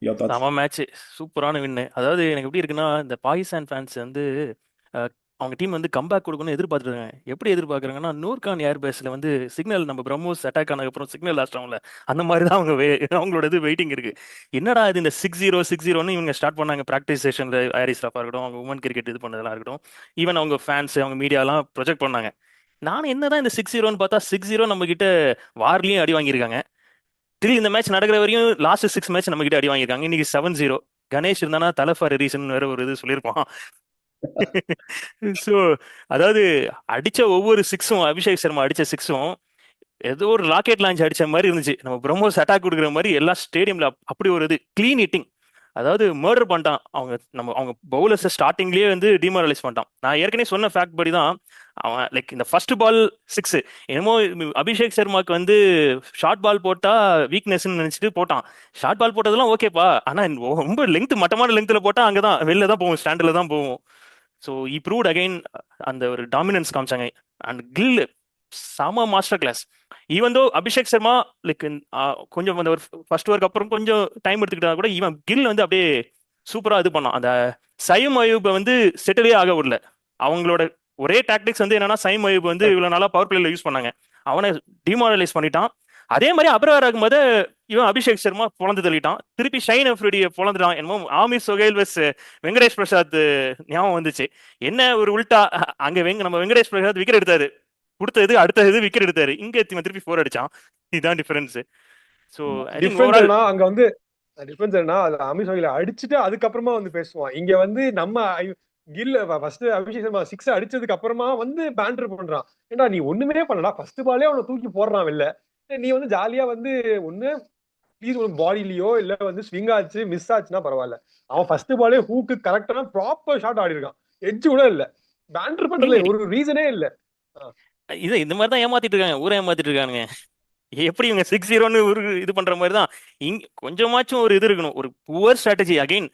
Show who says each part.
Speaker 1: Your thoughts?
Speaker 2: செம match. சூப்பரான வின்னு. அதாவது எனக்கு எப்படி இருக்குன்னா, இந்த பாகிஸ்தான் ஃபேன்ஸ் வந்து அஹ், அவங்க டீம் வந்து கம்பேக் கொடுக்கணும்னு எதிர்பார்த்துருக்காங்க. எப்படி எதிர்பார்க்குறாங்கன்னா, நூர்கான் ஏர்பேஸில் வந்து சிக்னல் நம்ம பிரம்மோஸ் அட்டாக் ஆனதுக்கப்புறம் சிக்னல் லாஸ்ட் அந்த மாதிரி தான் அவங்களோட இது வெயிட்டிங் இருக்கு. என்னடா இது இந்த 6-0 இவங்க ஸ்டார்ட் பண்ணாங்க ப்ராக்டிஸ் செஷன்ல. ஹாரிஸ் ராஃபா இருக்கட்டும், அவங்க உமன் கிரிக்கெட் இது பண்ணதெல்லாம் இருக்கட்டும், ஈவன் அவங்க ஃபேன்ஸ் அவங்க மீடியாலாம் ப்ரொஜெக்ட் பண்ணாங்க. நானும் என்னதான் இந்த 6-0ன்னு பார்த்தா 6-0 நம்ம கிட்ட வார்லயும் அடி வாங்கியிருக்காங்க. டில் இந்த மேட்ச் நடக்கிற வரையும் லாஸ்ட் 6 மேட்ச் நம்ம கிட்ட அடி வாங்கியிருக்காங்க. இன்னைக்கு 7-0. கணேஷ் இருந்தானா தலை ஃபார் ரீசன் வேற ஒரு இது சொல்லியிருப்பான். ஸோ அதாவது அடிச்ச ஒவ்வொரு சிக்ஸும், அபிஷேக் சர்மா அடிச்ச சிக்ஸும் ஏதோ ஒரு ராக்கெட் லான்ச் அடிச்ச மாதிரி இருந்துச்சு. நம்ம பிரம்மோஸ் அட்டாக் கொடுக்குற மாதிரி எல்லா ஸ்டேடியம்ல அப்படி ஒரு இது கிளீன் ஹிட்டிங். அதாவது மர்டர் பண்ணிட்டான். அவங்க பவுலர்ஸ் ஸ்டார்டிங்லயே வந்து டிமாரலைஸ் பண்ணிட்டான். நான் ஏற்கனவே சொன்ன ஃபேக்ட் படி தான் அவன் லைக் இந்த ஃபர்ஸ்ட் பால் சிக்ஸ் என்னமோ அபிஷேக் சர்மாக்கு வந்து ஷார்ட் பால் போட்டா வீக்னஸ்ன்னு நினைச்சிட்டு போட்டான். ஷார்ட் பால் போட்டதெல்லாம் ஓகேப்பா, ஆனா ரொம்ப லெங்த் மட்டமான லெங்த்ல போட்டா அங்கதான் வெளில தான் போகும், ஸ்டாண்ட்ல தான் போகும். ஸோ ஈ ப்ரூவ்ட் அகைன் அந்த ஒரு டாமினன்ஸ் காமிச்சாங்க. அண்ட் கில் செம master class. Even though Abhishek Sharma like கொஞ்சம் அந்த ஒரு ஃபர்ஸ்ட் ஓவருக்கு அப்புறம் கொஞ்சம் டைம் எடுத்துக்கிட்டா கூட இவன் கில் வந்து அப்படியே சூப்பரா இது பண்ணான். அந்த சைம் அயூபை வந்து செட்டிலே ஆக விடல. அவங்களோட ஒரே டாக்டிக்ஸ் வந்து என்னன்னா, சைம் அயூப் வந்து இவ்வளவு நாளா பவர் பிளேல யூஸ் பண்ணாங்க, அவனை டிமாரலைஸ் பண்ணிட்டான். அதே மாதிரி அபரார் ஆகும்போது இவன் அபிஷேக் சர்மா பொழந்து தள்ளிட்டான். திருப்பி ஷைன் அஃப்ரிடியை பொழந்துட்டான். என்னமோ ஆமி சொகைல் வெஸ் வெங்கடேஷ் பிரசாத் ஞாபகம் வந்துச்சு. என்ன ஒரு உல்டா, அங்க நம்ம வெங்கடேஷ் பிரசாத் விக்கெட் எடுத்தாரு, கொடுத்தது அடுத்த இது விக்கெட் எடுத்தாரு, இங்க திருப்பி ஃபோர் அடிச்சான். இதுதான் difference. So I think
Speaker 3: difference
Speaker 2: overall
Speaker 3: என்ன அங்க வந்து, டிஃபரன்ஸ் என்ன அது அமித் சோகில அடிச்சுட்டு அதுக்கப்புறமா வந்து பேசுவான். இங்க வந்து நம்ம கில் ஃபர்ஸ்ட் அபிஷேக் சர்மா சிக்ஸ் அடிச்சதுக்கு அப்புறமா வந்து பேண்டர் பண்றான். ஏண்டா நீ ஒண்ணுமே பண்ணலடா, ஃபர்ஸ்ட் பாலே அவனை தூக்கி போடுறான் வெளில. நீ வந்து ஜாலியா வந்து ஒண்ணு ப்ளீஸ் ஒரு பாடியிலயோ இல்ல வந்து ஸ்விங் ஆச்சு மிஸ் ஆச்சுன்னா பரவாயில்ல. அவன் ஃபர்ஸ்ட் பாலே ஹூக்கு கரெக்டான ப்ராப்பர் ஷாட் ஆடி இருக்கான். எட்ஜ் கூட இல்ல. பேண்டர் பண்றதுல
Speaker 2: கிளீன்.
Speaker 3: ஒரு ரீசனே இல்ல.
Speaker 2: இது இந்த மாதிரி தான் ஏமாத்திட்டு இருக்காங்க, ஊரை ஏமாத்திட்டு இருக்கானுங்க. எப்படி இவங்க 6-0 ஒரு இது பண்ற மாதிரி தான். இங்க கொஞ்சமாச்சும் ஒரு இது இருக்கணும், ஒரு புவர் ஸ்ட்ராட்டஜி அகைன்.